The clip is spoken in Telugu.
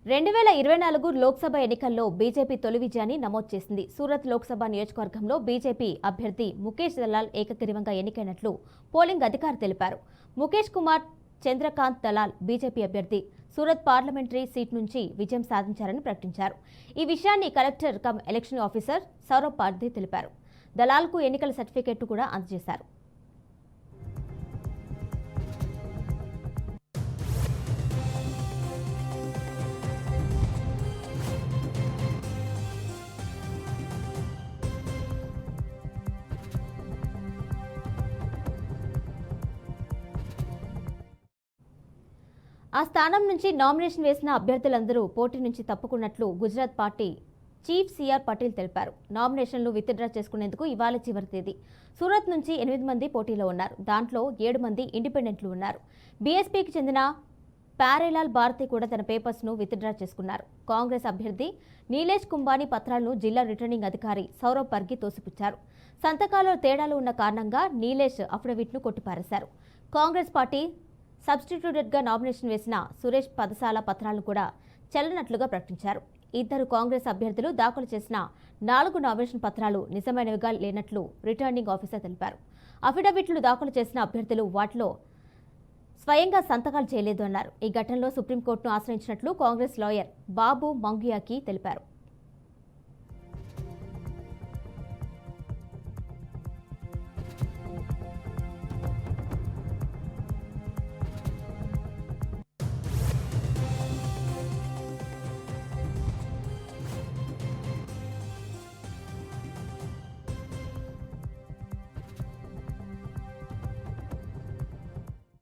2024 లోక్సభ ఎన్నికల్లో బీజేపీ తొలి విజయాన్ని నమోదు చేసింది. సూరత్ లోక్సభ నియోజకవర్గంలో బీజేపీ అభ్యర్థి ముఖేష్ దలాల్ ఏకగ్రీవంగా ఎన్నికైనట్లు పోలింగ్ అధికారి తెలిపారు. ముఖేష్ కుమార్ చంద్రకాంత్ దలాల్ బీజేపీ అభ్యర్థి సూరత్ పార్లమెంటరీ సీట్ నుంచి విజయం సాధించారని ప్రకటించారు. ఈ విషయాన్ని collector cum election officer Saurabh Pardhi తెలిపారు. దలాల్కు ఎన్నికల సర్టిఫికెట్ కూడా అందజేశారు. ఆ స్థానం నుంచి నామినేషన్ వేసిన అభ్యర్థులందరూ పోటీ నుంచి తప్పుకున్నట్లు Gujarat party chief CR Patel తెలిపారు. నామినేషన్లు విత్డ్రా చేసుకునేందుకు ఇవాళ చివరి తేదీ. సూరత్ నుంచి 8 మంది పోటీలో ఉన్నారు. దాంట్లో 7 మంది ఇండిపెండెంట్లు ఉన్నారు. బీఎస్పీకి చెందిన ప్యారేలాల్ భారతి కూడా తన పేపర్స్ను విత్డ్రా చేసుకున్నారు. కాంగ్రెస్ అభ్యర్థి నీలేష్ కుంబానీ పత్రాలను జిల్లా రిటర్నింగ్ అధికారి సౌరభ్ పర్గి తోసిపుచ్చారు. సంతకాల్లో తేడాలు ఉన్న కారణంగా నీలేష్ అఫిడవిట్ను కొట్టిపారేశారు. కాంగ్రెస్ పార్టీ సబ్స్టిట్యూటెడ్గా నామినేషన్ వేసిన సురేష్ పదసాల పత్రాలను కూడా చెల్లనట్లుగా ప్రకటించారు. 2 కాంగ్రెస్ అభ్యర్థులు దాఖలు చేసిన 4 నామినేషన్ పత్రాలు నిజమైనవిగా లేనట్లు రిటర్నింగ్ ఆఫీసర్ తెలిపారు. అఫిడవిట్లు దాఖలు చేసిన అభ్యర్థులు వాటిలో స్వయంగా సంతకాలు చేయలేదు అన్నారు. ఈ ఘటనలో సుప్రీంకోర్టును ఆశ్రయించినట్లు కాంగ్రెస్ లాయర్ బాబు మంగియాకి తెలిపారు.